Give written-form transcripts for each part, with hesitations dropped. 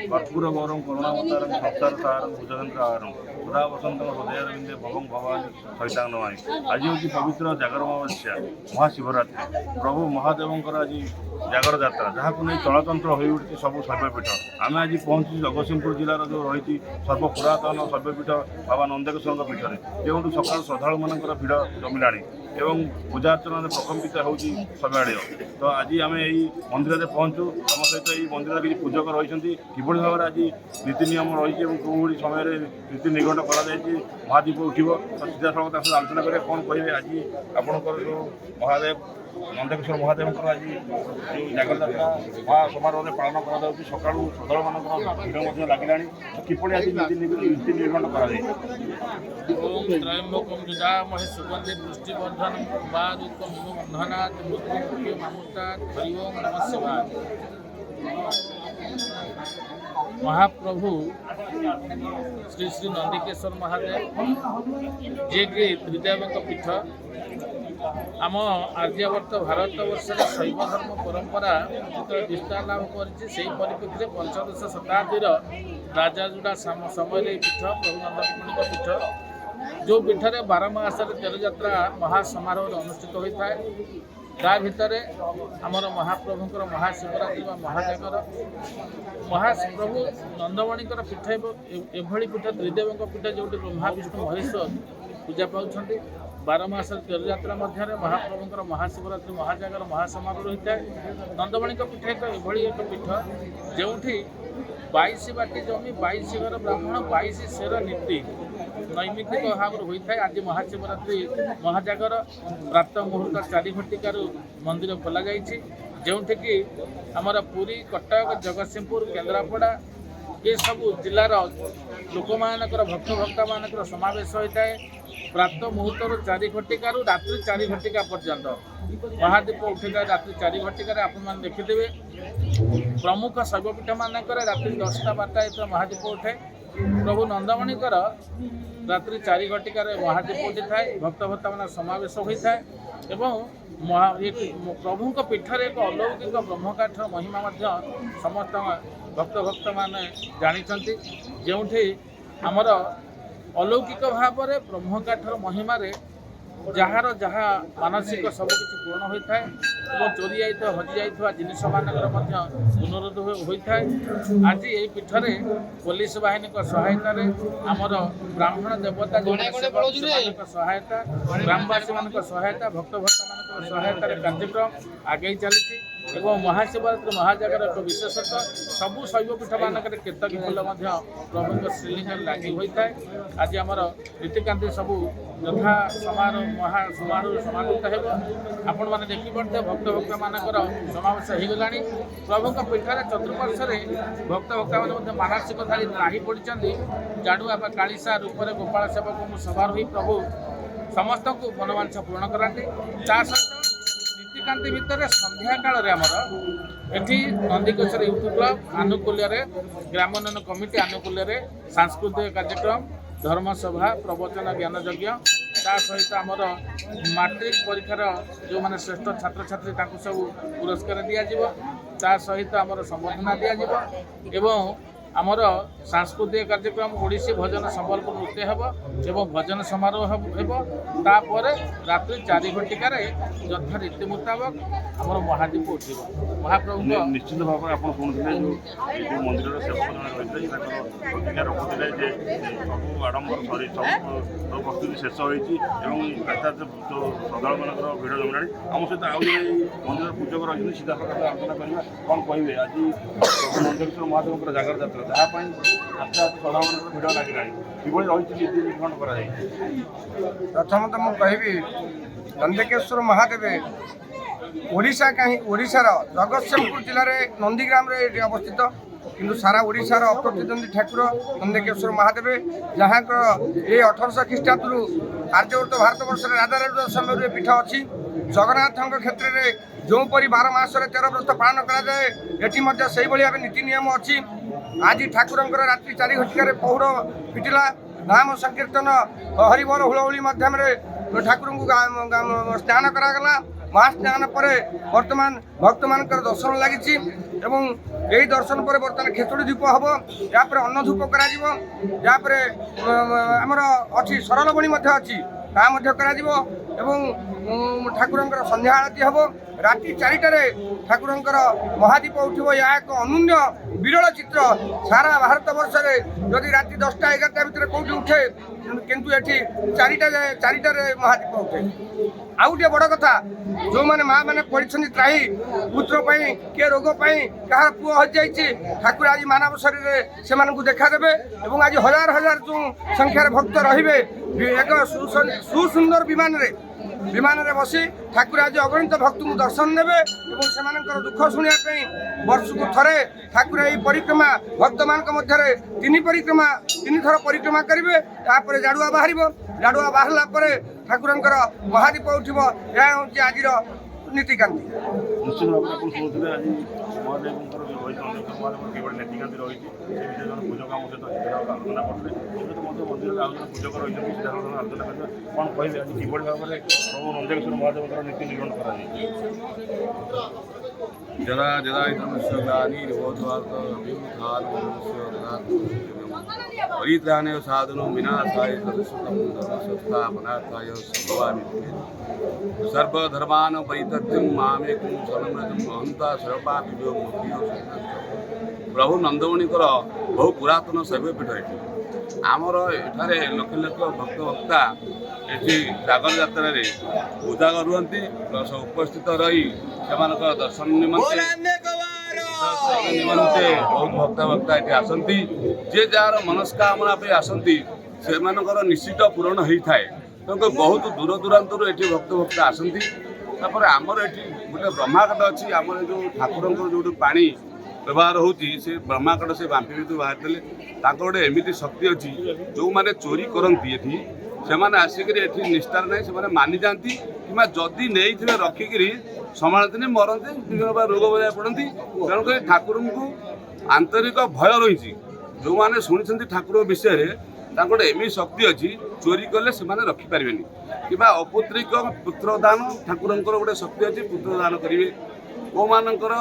कर्पूर गौरव करुणावतारं संसारसारं भुजगंधहारं सदा वसंतं हृदयारविंदे भवं भवानी सहितांगनमामि। आज हूँ पवित्र जागर अमावस्या महाशिवरात्रि प्रभु महादेवंकर आज जागर यात्रा जहाँ को नहीं चलतंत्र हो उठी सब शैवपीठ। आम आज पहुँचु जगतसिंहपुर जिलार जो रही सर्वपुरातन शैवपीठ बाबा नंदेश्वर पीठ में जो सकाल श्रद्धा मानकर भिड़ जमिला एवं पूजा अर्चना प्रकम्पित होती सबआड़े। तो आज आम यही मंदिर में पहुँचु आम सहित यही मंदिर किसी पूजक रही किभली भाव आज नीति नियम रही कौड़ी समय नीति निघंट कर महादीप उठो। तो सीधा सड़क आलोचना करें कौन कहे आज आपंकर जो महादेव नंदेश्वर महादेव आज जागर यात्रा महासमारोह में पालन कर सका श्रद्धा मान भिड़ लगे किपरि आज नीति निर्घंट कर ओम त्रयंबकं यजामहे सुगंधि पुष्टिवर्धनम् उर्वारुकं बन्धनात् मृत्युमुक्षयमामृतात्। हरि ओम नमः शिवाय। महाप्रभु श्री श्री नंदिकेश्वर महादेव जे कि त्रिदेवक पीठ आम आर्यावर्त भारत वर्ष शैव धर्म परंपरा विस्तार लाभ कर परिप्रेक्षी पंचदश शताब्दीर राजाजुड़ा समय पीठ प्रभु नंदमुनि पीठ जो पीठरे 12 मास 13 यात्रा महासमारोह अनुष्ठित होता है। ता भितर आमर महाप्रभुंर महाशिवरात्रि महाजागर महाप्रभु नंदमणिकर पीठ एभली पीठ त्रिदेवक पीठ जो ब्रह्मा विष्णु महेश पूजा पाँच 12 मास 13 यात्रा मध्य महाप्रभुंर महाशिवरात्रि महाजागर महासमारोह होता है। नंदमणि पीठ एक पीठ जो 22 बाटी जमी 22 घर ब्राह्मण 22 शेर नीति नैमित्तिक भाव होता है। आज महाशिवरात्रि महाजागर प्रातः मुहूर्त 4 घटिकार मंदिर खोल जो कि आमर पुरी कटक जगतसिंहपुर केन्द्रापड़ा ये सब जिलार लोक मानकर भक्त मानकर समावेश होता है। प्रातः मुहूर्त 4 घटिकार रात्रि 4 घटिका पर्यंत महादीप उठे रात्रि 4 घटिकार आपण देखिथे। प्रमुख शैवपीठ मानक रात्रि 10टा 12टा महादीप उठे। प्रभु नंदमणिकर रात्रि 4 घटिकार महादीप उठी था भक्त मान समावेश होता है। एवं प्रभु पीठर एक अलौकिक ब्रह्मकाठर महिमा समस्त भक्त मान जानी जो आमर अलौकिक भाव में ब्रह्मकाठर महिमार जार जहाँ मानसिक सबकि पूर्ण होता है और चोरी जाता हजि जाता जिनिस मानकर पुनरुद्ध होता है। आज ये पीठरे पुलिस बाहिनी सहायता आमर ब्राह्मण देवता सहायता ग्रामवासी मान सहायता भक्त मान सहायतार कार्यक्रम आगे चली एवं महाशिवरात्रि महाजागर एक विशेषतः सबू शैवपीठ मानक केतकी फूल प्रभु श्रीलिंग लगी होता है। आज आमर रीतिकांति सबू यथा समारोह समापित होपण मैंने देखिपे भक्त मानकर समावेश हो गला। प्रभु पीठर चतुर्पार्श्व भक्त मैंने मानसिक धारी त्राही पड़ी जाड़ुआ कालीसा रूपरे गोपाल सेवक सभार हो प्रभु समस्त को मनोवांछा पूर्ण कराती। सहित नीतिकांति भितर संध्या काल एठी नंदिकेश्वर यूथ क्लब आनुकूल्य ग्रामोन्नयन कमिटी आनुकूल्य सांस्कृतिक कार्यक्रम धर्मसभा प्रवचन ज्ञान यज्ञ सहित आमर मैट्रिक परीक्षार जो मैंने श्रेष्ठ छात्र छात्री सब पुरस्कार दिज्व सहित आमर संबर्धना दिज्व आमर सांस्कृतिक कार्यक्रम ओडिसी भजन संबलपुर नृत्य एवं भजन समारोह तापर रात्रि 4 घटिकार यथा रीति मुताबक आमर महादीप उठ महाप्रभु निश्चित भाव में आप मंदिर प्रतिज्ञा रखुले सब आडम्बर सरी सब प्रस्तुति शेष होती जो श्रद्धा मान भिड़ जमला आम सहित आउ मंदिर पूजक रही सीधा आलोचना करवा कौन कहे आज नंदेश्वर महादेव जागर यात्रा जहाँपाई आस्ते आस्ते श्रद्धा मान भिड़ लगे किभली रही नीति निर्माण कर प्रथमतः मुझे कहि नंदिकेश्वर महादेव ओडिशा कहीं ओडिशार जगतसिंहपुर जिले नंदीग्राम अवस्थित किंतु सारा ओडिशार अप्रतिद्वंदी ठाकुर नंदिकेश्वर महादेव जहाँ ये 1800 ख्रीष्टाब्द आर्यवर्त भारत वर्ष राजा समय पीठ अच्छी जगन्नाथ क्षेत्र में जोपरी 12 मास 13 व्रत पालन कराए भाव नीति नियम अच्छी। आज ठाकुर रात्रि 4 घटिकार पहुड़ पिटिला नाम संकीर्तन हरिबर हुलहुली मध्यम ठाकुर को स्नान करागला महास्नान पर वर्तमान भक्त मान दर्शन लगी এবং এই দর্শন পরে বর্ତ୍ତমান খেচুড়ি ধূপ হব यापर अन्न धूप कर आमर अच्छी सरल बणी अच्छी ठाकुर संध्या आरती हम राति 4टार ठाकुर महादीप उठब यह एक अनन्य विरल चित्र सारा भारत वर्ष में जदि राति 10टा 11टा भितर कौटी उठे किंतु ये 4टार महादीप उठे आउ टे बड़ कथा जो मैंने माँ मैंने पढ़ी त्राही पुत्र किए रोग क्या पुओ हजि ठाकुर आज मानव शरीर से देखा देवे और आज हजार हजार जो संख्यार भक्त रे एक सुसुंदर विमान रे बसी ठाकुर आज अगणित भक्त को दर्शन देवे और दुख शुणा वर्ष को थरे ठाकुर ये परिक्रमा भक्त मान मध्य तीन थर परिक्रमा करेंगे तापर जाड़ुआ बाहर जाड़ुआ बाहरला ठाकुर महादीप उठब यह हूँ आज नीतिकांति निश्चित भाव में शुणुते आज महादेव किभली नीतिकांति रही पूजक आम सहित आलोचना करते मंदिर पूजक रही आलोचना कर कौन कहे आज किभली भाव में प्रभु नंदेश्वर महादेव नीति निर्वहन कर जरा जरा परित्राणे साधनो विनाशाय सदस्यस्थापनार्थाय संभवामि सर्वधर्मान् परित्यज्य मामेकं शरणं महन्ता सर्वपापिभ्यो मुक्तियो प्रभु नंदमणिकर बहु पुरातन शैवपीठ ये आमर एठारे लक्ष लक्ष भक्त भक्ता ये जागर यात्रा उजागर रुहति प्लस उपस्थित रही से दर्शन निमंते बहुत भक्त भक्ता ये आसती जे जार मनस्कामना पे आसती से निश्चित पूरण होता है तेणुक बहुत दूर दूरांतर ये भक्त भक्ता आसती आमर ये गोटे ब्रह्माकट अच्छी आमर जो ठाकुर जो पानी व्यवहार होती से ब्रह्माकट से बांपी भी बाहर देले गोटे एमती शक्ति अच्छी जो मैंने चोरी करती ये से आसिक निष्ठार ना से मानि जाती कि जदि नहीं रखिक संभालती मरती विभिन्न प्रकार रोग बजाय पड़ती तेणुक ठाकुर को आंतरिक भय रही जो मैंने शुणी ठाकुर विषय गोटे एमती शक्ति अच्छी चोरी कले से रखिपारे कि अपुत्रिक पुत्रदान ठाकुर गोटे शक्ति अच्छी पुत्रदान करेंगे को मानकर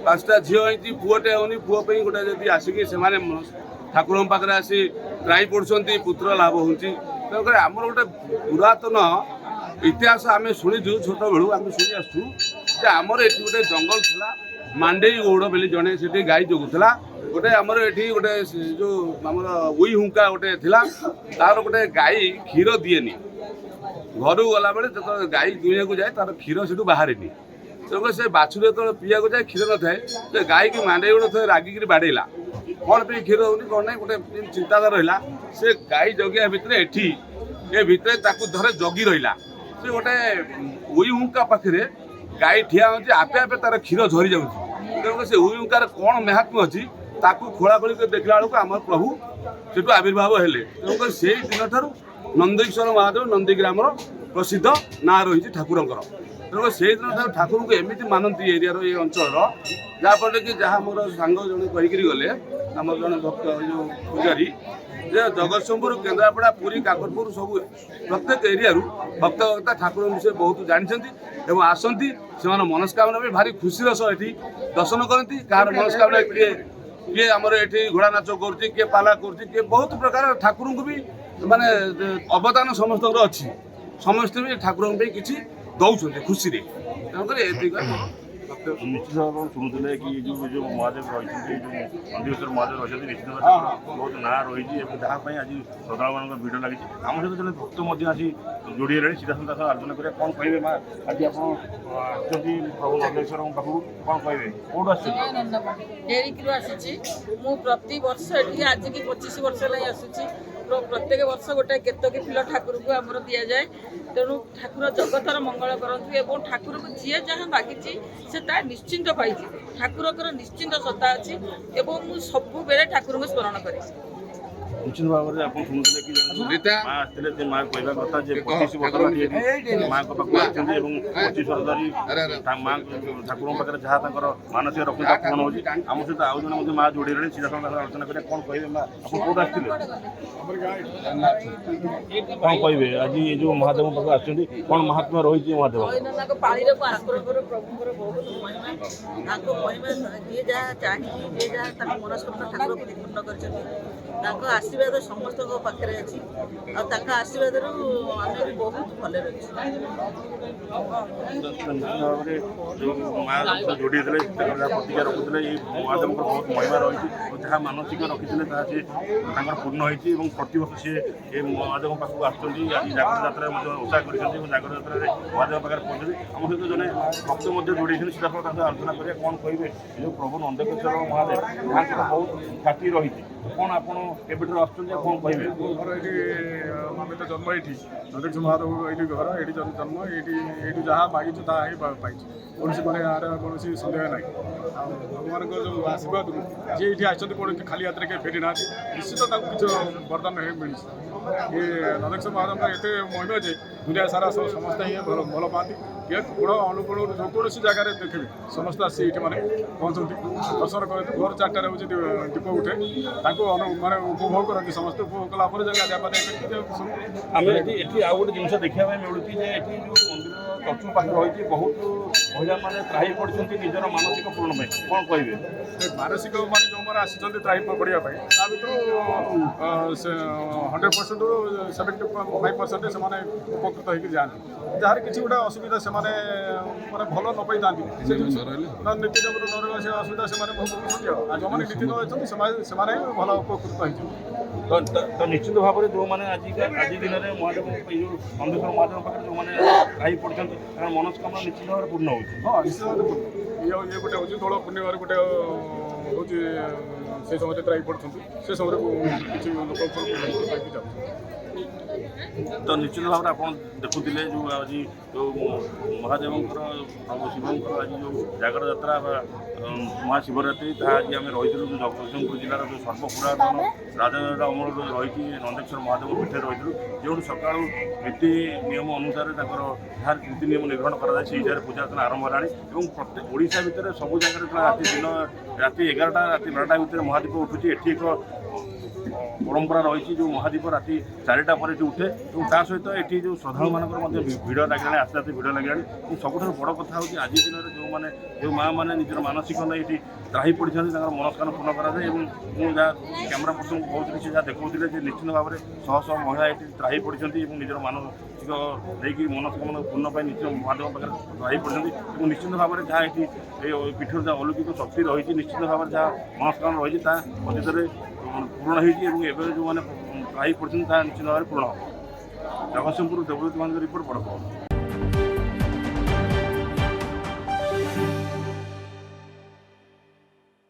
5टा झील होती पुओटे होनी पुओं गोटे जब आसिक से ठाकुर पाखे आसी त्राई पड़ुंट पुत्र लाभ हो तेणुक आमर गोटे पुरातन इतिहास आम शुणीचु छोट बेलू आम शुणी आसु आमर ये गोटे जंगल था मांडेई गौड़ बोली जड़े से गाई जगुला गोटे आमर ये गोटे जो आमर उई हुंका गोटे तार गोटे गाई क्षीर दिएनि घर गला बेले जो गाई दुनिया को जाए तार क्षीर से बाहर तेणुक से बाछुरी जो पीया जाए क्षीर न थाए से गाई की मांडेई गोड़ थे रागिक बाड़ेला कौन पे क्षीर होनी कौन ना गोटे चिंताधार रहा से गाई जगिया भितर ये भितर धरे जगी रहा से गोटे उई हुंका पाखे गाई ठिया होती आपे आपे तार क्षीर झरी जाऊँ तेणुक से उई हुंकार कौन महात्म्य अच्छी खोलाखोली देखला बेलू आम प्रभु से आविर्भाव हेले तेणुक से दिन ठार नंदेश्वर महादेव नंदीग्राम प्रसिद्ध ना रही ठाकुर तेणुक से दिन ठाकुर को एमती मानती एरिया ये अंचल जहाँफल कि जहाँ मोर सांग जड़े कहीकि गले आम जड़े भक्त जो पूजारी जगतसिंहपुर केन्द्रापड़ा पुरी काकटपुर सब प्रत्येक एरिया भक्त भक्ता ठाकुर विषय बहुत जानते आसती से मनस्कामना भी भारी खुशी सह दर्शन करती कहार मनस्कामना किए आमर ये घोड़ा नाच किए पाला किए बहुत प्रकार ठाकुर को भी माने अवदान समस्त अच्छी समस्ते भी ठाकुर किसी दौरान खुशी तेणुक निश्चित भाव में शुणुते कि जो महादेव रही नंदीश्वर महादेव रही निश्चित भाव बहुत ना रही जहाँपाई आज श्रद्धा मान भिड़ लगी आम सहित जो भक्त आसी जोड़ी है सीधा सीधा आलोचना करें कौन कहे आज आप प्रभु नंदेश्वर पाखु कौन कहे कौट आसी प्रति वर्ष आज की 25 वर्ष आसूची प्रत्येक वर्ष गोटे केतकी फुल ठाकुर को आमर दि जाए तेणु ठाकुर जगतर मंगल करूँ ठाकुर को जी जहाँ मागी से निश्चिंत पाई ठाकुर निश्चिंत सत्ता अच्छी सब बेले ठाकुर को स्मरण करें। ନିଶ୍ଚିତ ଭାବରେ ଆପଣ ଶୁଣୁଥିଲେ କି ରୀତା। ମା ଆସିଥିଲେ ଯେ ମା କହିବା କଥା ଯେ 25 ବର୍ଷ ଧରି ମାଙ୍କ ପାଖକୁ ଆସିଛନ୍ତି ଏବଂ 25 ବର୍ଷ ଧରି ମା ଠାକୁରଙ୍କ ପାଖରେ ଯାହା ତାଙ୍କର ମାନସିକ ରକ୍ଷତା ପୂରଣ ହେଉଛି। ଆମ ସହିତ ଆଉ ଜଣେ ମଧ୍ୟ ମା ଯୋଡ଼ିଲେଣି ସିଧା ସଙ୍ଗେ ଆଲୋଚନା କରିବା କ'ଣ କହିବେ ମା ଆପଣ କୋଉଠୁ ଆସିଥିଲେ କ'ଣ କହିବେ ଆଜି ଏ ଯେଉଁ ମହାଦେବଙ୍କ ପାଖକୁ ଆସିଛନ୍ତି କ'ଣ ମହାତ୍ମା ରହିଛି ମହାଦେବ ତାଙ୍କ ପାଳିରେ ମହାପ୍ରଭୁଙ୍କର ପ୍ରଭୁଙ୍କର ବହୁତ ମହିମା ତାଙ୍କ ମହିମା ଯିଏ ଯାହା ଚାହିଁଛି ଯିଏ ଯାହା ତାଙ୍କ ମନସ୍କାମନା ଠାକୁରଙ୍କୁ ପୂର୍ଣ୍ଣ କରିଛନ୍ତି। ତାଙ୍କ ଆଶୀର୍ବାଦ ସମସ୍ତଙ୍କ ପାଖରେ ଅଛି ଆଉ ତାଙ୍କ ଆଶୀର୍ବାଦରୁ ଆମେ ବି ବହୁତ ଭଲରେ ଅଛୁ। ଭାବରେ ଯେଉଁ ମା ଯୋଡ଼ି ଦେଇଥିଲେ ତାଙ୍କର ଯାହା ପ୍ରତିଜ୍ଞା ରଖୁଥିଲେ ଏଇ ମହାଦେବଙ୍କର ବହୁତ ମହିମା ରହିଛି ଓ ଯାହା ମାନସିକ ରଖିଥିଲେ ତାହା ସେ ତାଙ୍କର ପୂର୍ଣ୍ଣ ହୋଇଛି ଏବଂ ପ୍ରତିବର୍ଷ ସିଏ ଏ ମହାଦେବଙ୍କ ପାଖକୁ ଆସୁଛନ୍ତି। ଆଜି ଜାଗର ଯାତ୍ରାରେ ମଧ୍ୟ ଓଷା କରିଛନ୍ତି ଏବଂ ଜାଗର ଯାତ୍ରାରେ ମହାଦେବ ପାଖରେ ପହଞ୍ଚନ୍ତି। ଆମ ସହିତ ଜଣେ ଭକ୍ତ ମଧ୍ୟ ଯୋଡ଼ିଛନ୍ତି ସିଧା ତାଙ୍କ ଆଲୋଚନା କରିବା କ'ଣ କହିବେ ଏ ଯେଉଁ ପ୍ରଭୁ ନନ୍ଦେଶ୍ୱର ମହାଦେବ ତାଙ୍କର ବହୁତ ଖ୍ୟାତି ରହିଛି କ'ଣ ଆପଣ କେବେଠାରୁ ଆସୁଛନ୍ତି ଆଉ କ'ଣ କହିବେ ଘର ଏଇଠି ଆମେ ତ ଜନ୍ମ ଏଇଠି ନନ୍ଦେଶ୍ୱର ମହାଦେବ ଏଇଠି ଘର ଏଇଠି ଜନ୍ମ ଏଇଠି ଯାହା ମାଗିଛୁ ତାହା ହିଁ ପାଇଛୁ କୌଣସି ମାନେ ଏହାର କୌଣସି ସନ୍ଦେହ ନାହିଁ। ଆଉ ଭଗବାନଙ୍କର ଯେଉଁ ଆଶୀର୍ବାଦରୁ ଯିଏ ଏଇଠି ଆସିଛନ୍ତି କୌଣସି ଖାଲି ହାତରେ କେହି ଫେରି ନାହାନ୍ତି ନିଶ୍ଚିତ ତାଙ୍କୁ କିଛି ବରଦାନ ମିଳିଛି। ଏ ନନ୍ଦେଶ୍ୱର ମହାଦେବଙ୍କର ଏତେ ମହିମା ଯେ ଦୁନିଆ ସାରା ସମସ୍ତେ ହିଁ ଭଲ ପାଆନ୍ତି। କିଏ କୋଣ ଅନୁକୂଳରୁ ଯେକୌଣସି ଜାଗାରେ ଦେଖିବେ ସମସ୍ତେ ଆସି ଏଇଠି ମାନେ ପହଞ୍ଚନ୍ତି ଦର୍ଶନ କରନ୍ତି। ଭୋର 4ଟାରେ ହେଉଛି ଦୀପ ଉଠେ ତାଙ୍କୁ ମାନେ ଉପଭୋଗ କରନ୍ତି ସମସ୍ତେ ଉପଭୋଗ କଲା ପରେ ଆମେ ଏଠି ଆଉ ଗୋଟେ ଜିନିଷ ଦେଖିବା ପାଇଁ ମିଳୁଛି ଯେ ଏଠି ଯେଉଁ ମନ୍ଦିର ଚକ୍ଷୁ ପାଖରେ ରହିଛି ବହୁତ ମହିଳାମାନେ ତ୍ରାହି ପଡ଼ିଛନ୍ତି ନିଜର ମାନସିକ ପୂରଣ ପାଇଁ କ'ଣ କହିବେ ମାନସିକ ମାନେ ଯେଉଁମାନେ ଆସିଛନ୍ତି ତ୍ରାହି ପଡ଼ିବା ପାଇଁ ତା ଭିତରୁ 100%ରୁ 75% ସେମାନେ ଉପକୃତ ହେଇକି ଯାଆନ୍ତି। ଯାହାର କିଛି ଗୋଟେ ଅସୁବିଧା ସେମାନେ ମାନେ ଭଲ ନ ପାଇଥାନ୍ତି ନୀତି ନିୟମରୁ ନ ରହିବା ସେ ଅସୁବିଧା ସେମାନେ ଭୋଗୁଛନ୍ତି। ଆଉ ଯେଉଁମାନେ ନୀତି ନ ଅଛନ୍ତି ସେମାନେ ଭଲ ଉପକୃତ ହେଇଛନ୍ତି। ତ ନିଶ୍ଚିତ ଭାବରେ ଯେଉଁମାନେ ଆଜି ଦିନରେ ମହାଦେବ ଏଇ ଯେଉଁ ନନ୍ଦେଶ୍ୱର ମହାଦେବ ପାଖରେ ଯେଉଁମାନେ ତ୍ରାହି ପଡ଼ିଛନ୍ତି ତାଙ୍କର ମନସ୍କାମନା ନିଶ୍ଚିତ ଭାବରେ ପୂର୍ଣ୍ଣ ହେଉଛି। ହଁ ନିଶ୍ଚିତ ଭାବରେ ଇଏ ଗୋଟେ ହେଉଛି ଦୋଳ ପୂର୍ଣ୍ଣିମାରେ ଗୋଟେ ହେଉଛି ସେ ସମୟରେ ତ୍ରାହି ପଡ଼ୁଛନ୍ତି ସେ ସମୟରେ କିଛି ଲୋକ ପାଇକି ଯାଉଛନ୍ତି। ତ ନିଶ୍ଚିତ ଭାବରେ ଆପଣ ଦେଖୁଥିଲେ ଯେଉଁ ଆଜି ଯେଉଁ ମହାଦେବଙ୍କର ପ୍ରଭୁ ଶିବଙ୍କର ଆଜି ଯେଉଁ ଜାଗର ଯାତ୍ରା ବା ମହାଶିବରାତ୍ରି ତାହା ଆଜି ଆମେ ରହିଥିଲୁ ଯେଉଁ ଜଗତସିଂହପୁର ଜିଲ୍ଲାର ଯେଉଁ ସର୍ବପୁରାତନ ରାଜା ଅମଳରୁ ରହିଛି ନନ୍ଦେଶ୍ୱର ମହାଦେବ ପୀଠରେ ରହିଥିଲୁ ଯେଉଁଠୁ ସକାଳୁ ନୀତି ନିୟମ ଅନୁସାରେ ତାଙ୍କର ଯାହା ନୀତି ନିୟମ ନିର୍ଗ୍ରହଣ କରାଯାଏ ସେହି ହିସାବରେ ପୂଜା ଅର୍ଚ୍ଚନା ଆରମ୍ଭ ହେଲାଣି ଏବଂ ପ୍ରତ୍ୟେକ ଓଡ଼ିଶା ଭିତରେ ସବୁ ଜାଗାରେ ରାତି 11ଟା ରାତି 12ଟା ଭିତରେ ମହାଦୀପ ଉଠୁଛି। ଏଠି ଏକ ପରମ୍ପରା ରହିଛି ଯେଉଁ ମହାଦୀପ ରାତି 4ଟା ପରେ ଏଠି ଉଠେ ଏବଂ ତା ସହିତ ଏଠି ଯେଉଁ ଶ୍ରଦ୍ଧାଳୁମାନଙ୍କର ମଧ୍ୟ ଭିଡ଼ ଲାଗିଲାଣି ଆସ୍ତେ ଆସ୍ତେ ଭିଡ଼ ଲାଗିଲାଣି ଏବଂ ସବୁଠାରୁ ବଡ଼ କଥା ହେଉଛି ଆଜି ଦିନରେ ଯେଉଁ ମାଆମାନେ ନିଜର ମାନସିକ ନେଇ ଏଠି ତ୍ରାହି ପଡ଼ିଛନ୍ତି ତାଙ୍କର ମନସ୍କାମନା ପୂର୍ଣ୍ଣ କରାଯାଏ ଏବଂ ମୁଁ ଯାହା କ୍ୟାମେରା ପର୍ସନକୁ କହୁଥିଲି ସେ ଯାହା ଦେଖାଉଥିଲେ ଯେ ନିଶ୍ଚିତ ଭାବରେ ଶହ ଶହ ମହିଳା ଏଠି ତ୍ରାହି ପଡ଼ିଛନ୍ତି ଏବଂ ନିଜର ମାନସିକ ଦେଇକି ମନସ୍କାମନା ପୂର୍ଣ୍ଣ ପାଇଁ ନିଜ ମହାଦେବ ପାଖରେ ତ୍ରାହି ପଡ଼ିଛନ୍ତି ଏବଂ ନିଶ୍ଚିତ ଭାବରେ ଯାହା ଏଠି ଏ ପୀଠର ଯାହା ଅଲୌକିକ ଶକ୍ତି ରହିଛି ନିଶ୍ଚିତ ଭାବରେ ଯାହା ମନସ୍କାମନା ରହିଛି ତାହା ଅତୀତରେ ପୂରଣ ହୋଇଛି ଏବଂ ଏବେ ଯେଉଁମାନେ ତ୍ରାହି ପଡ଼ିଛନ୍ତି ତାହା ନିଶ୍ଚିତ ଭାବରେ ପୂରଣ ହେବ। ଜଗତସିଂହପୁର ଦେବଦୂତ ମାନଙ୍କ ରିପୋର୍ଟ ବଡ଼ ଖବର।